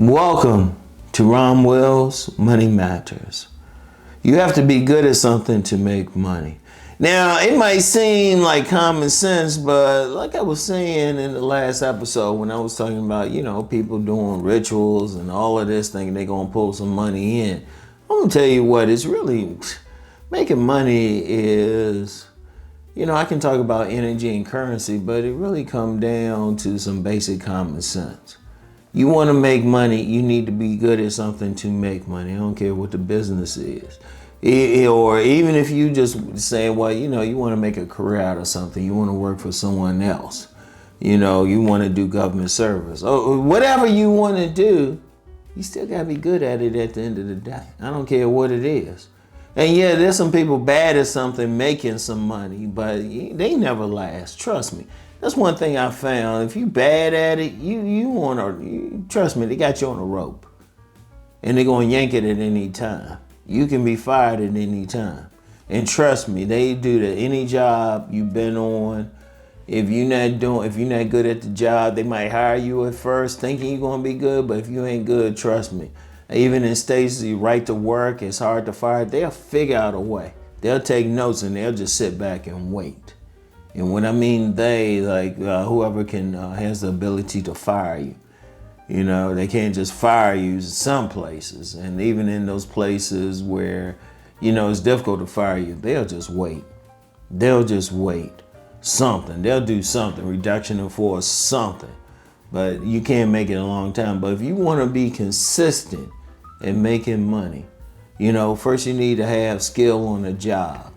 Welcome to Rom Wills, Money Matters. You have to be good at something to make money. Now, it might seem like common sense, but like I was saying in the last episode when I was talking about, people doing rituals and all of this thinking they're going to pull some money in. I'm going to tell you what, it's really, making money is, I can talk about energy and currency, but it really comes down to some basic common sense. You want to make money, you need to be good at something to make money. I don't care what the business is. Or even if you just say, well, you want to make a career out of something. You want to work for someone else. You want to do government service. Or whatever you want to do, you still got to be good at it at the end of the day. I don't care what it is. And yeah, there's some people bad at something, making some money, but they never last. Trust me. That's one thing I found. If you bad at it, trust me, they got you on a rope. And they're going to yank it at any time. You can be fired at any time. And trust me, they do that any job you've been on. If you're not good at the job, they might hire you at first thinking you're going to be good, but if you ain't good, trust me. Even in states you right to work, it's hard to fire, they'll figure out a way. They'll take notes and they'll just sit back and wait. And when I mean they, whoever has the ability to fire you. They can't just fire you some places. And even in those places where, it's difficult to fire you, they'll just wait. They'll just wait. Something. They'll do something. Reduction in force, something. But you can't make it a long time. But if you want to be consistent in making money, first you need to have skill on the job.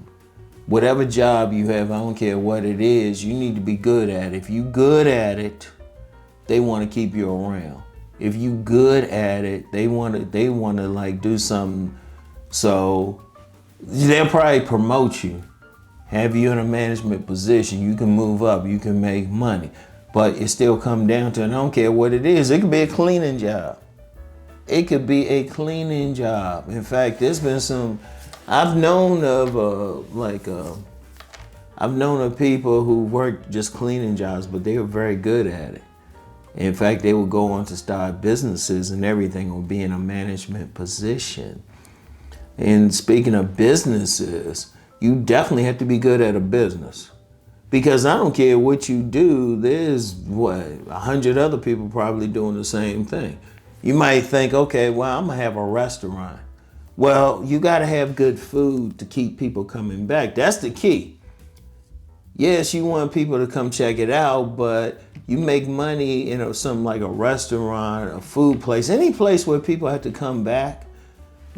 Whatever job you have, I don't care what it is, you need to be good at it. If you good at it, they want to keep you around. If you good at it, they want to do something. So they'll probably promote you, have you in a management position. You can move up, you can make money, but it still come down to, and I don't care what it is. It could be a cleaning job. It could be a cleaning job. In fact, there's been I've known of people who worked just cleaning jobs, but they were very good at it. In fact, they would go on to start businesses and everything, or be in a management position. And speaking of businesses, you definitely have to be good at a business. Because I don't care what you do, there's 100 other people probably doing the same thing. You might think, okay, well, I'm gonna have a restaurant. Well, you gotta have good food to keep people coming back. That's the key. Yes, you want people to come check it out, but you make money in something like a restaurant, a food place, any place where people have to come back.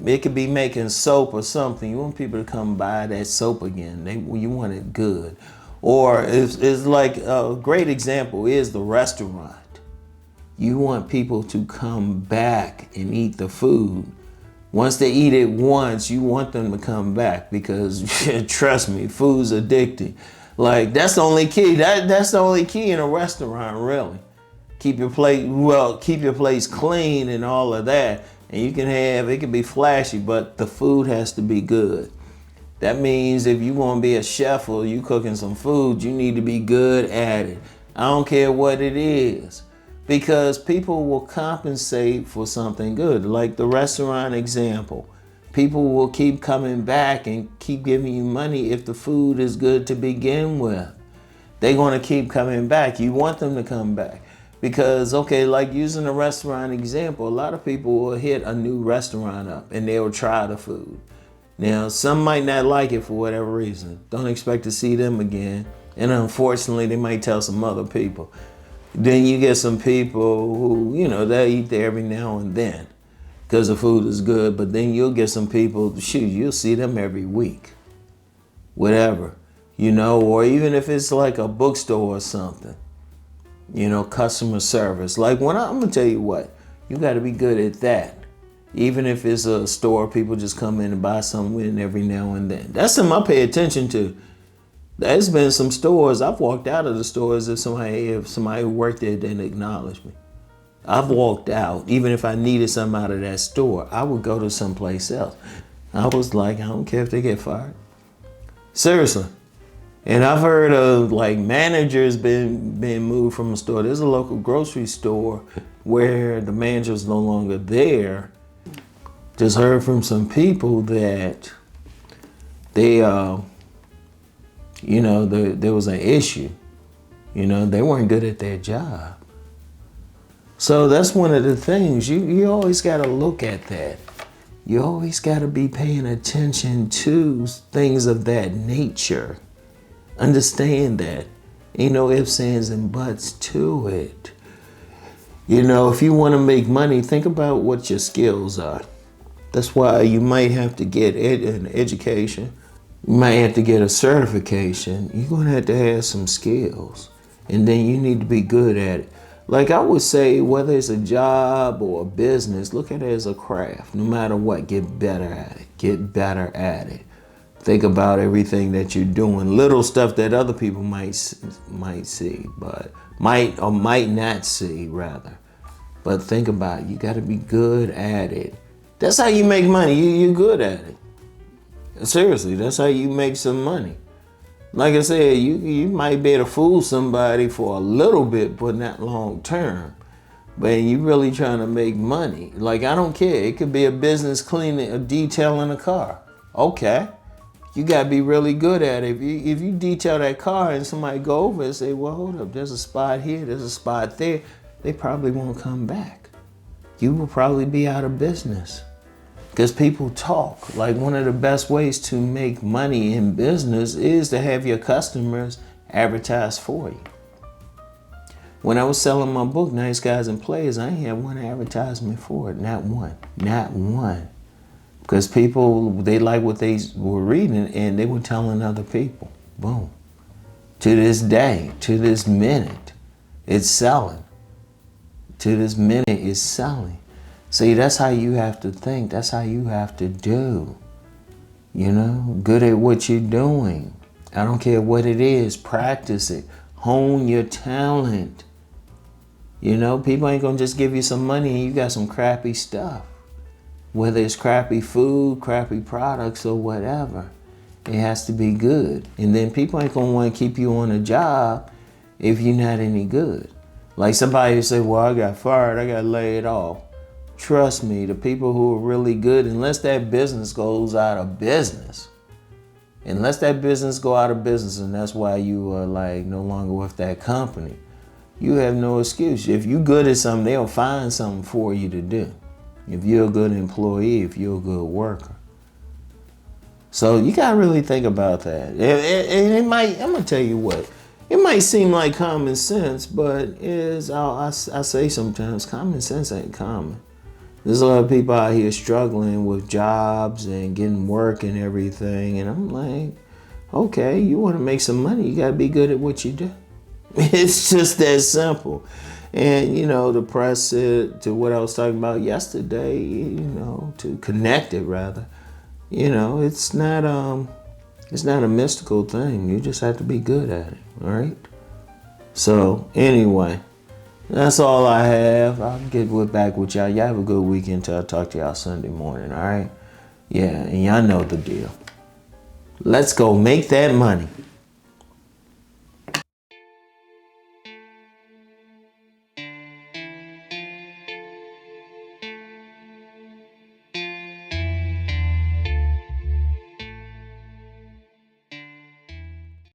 It could be making soap or something. You want people to come buy that soap again. You want it good. Or it's like a great example is the restaurant. You want people to come back and eat the food. Once they eat it once, you want them to come back because trust me, food's addicting. That's the only key. That's the only key in a restaurant, really. Keep your place clean and all of that. And it can be flashy, but the food has to be good. That means if you want to be a chef or you cooking some food, you need to be good at it. I don't care what it is. Because people will compensate for something good. Like the restaurant example. People will keep coming back and keep giving you money if the food is good to begin with. They're going to keep coming back. You want them to come back. Because, like using a restaurant example, a lot of people will hit a new restaurant up and they'll try the food. Now, some might not like it for whatever reason. Don't expect to see them again. And unfortunately, they might tell some other people. Then you get some people who, they'll eat there every now and then because the food is good. But then you'll get some people, you'll see them every week. Whatever, or even if it's like a bookstore or something, customer service. I'm going to tell you what, you got to be good at that. Even if it's a store, people just come in and buy something every now and then. That's something I pay attention to. There's been some stores, I've walked out of the stores if somebody who worked there didn't acknowledge me. I've walked out, even if I needed something out of that store, I would go to someplace else. I was like, I don't care if they get fired. Seriously. And I've heard of like managers being moved from a store. There's a local grocery store where the manager's no longer there. Just heard from some people that they, there was an issue. They weren't good at their job. So that's one of the things. You always got to look at that. You always got to be paying attention to things of that nature. Understand that. Ain't no ifs, ands, and buts to it. If you want to make money, think about what your skills are. That's why you might have to get an education. You might have to get a certification. You're going to have some skills. And then you need to be good at it. Like I would say, whether it's a job or a business, look at it as a craft. No matter what, get better at it. Get better at it. Think about everything that you're doing. Little stuff that other people might see, but might or might not see, rather. But think about it. You got to be good at it. That's how you make money. You're good at it. Seriously, that's how you make some money. Like I said, you might be able to fool somebody for a little bit, but not long term. But you really trying to make money. Like, I don't care. It could be a business cleaning or detailing a car. Okay. You got to be really good at it. If you detail that car and somebody go over and say, well, hold up, there's a spot here, there's a spot there, they probably won't come back. You will probably be out of business. Because people talk. Like, one of the best ways to make money in business is to have your customers advertise for you. When I was selling my book, Nice Guys and Players, I ain't had one advertisement for it. Not one. Not one. Because people, they like what they were reading and they were telling other people. Boom. To this day, to this minute, it's selling. To this minute, it's selling. See, that's how you have to think. That's how you have to do. Good at what you're doing. I don't care what it is. Practice it. Hone your talent. People ain't going to just give you some money and you got some crappy stuff. Whether it's crappy food, crappy products, or whatever. It has to be good. And then people ain't going to want to keep you on a job if you're not any good. Like somebody say, well, I got fired, I got laid off. Trust me, the people who are really good, unless that business goes out of business, and that's why you are like no longer with that company, you have no excuse. If you're good at something, they'll find something for you to do. If you're a good employee, if you're a good worker. So you gotta really think about that. And it might, I'm gonna tell you what, it might seem like common sense, but I say sometimes, common sense ain't common. There's a lot of people out here struggling with jobs and getting work and everything. And I'm like, okay, you want to make some money, you got to be good at what you do. It's just that simple. And, to press it to what I was talking about yesterday, to connect it rather, it's not a mystical thing. You just have to be good at it, all right? So anyway, that's all I have. I'll get back with y'all. Y'all have a good weekend till I talk to y'all Sunday morning, all right? Yeah, and y'all know the deal. Let's go make that money.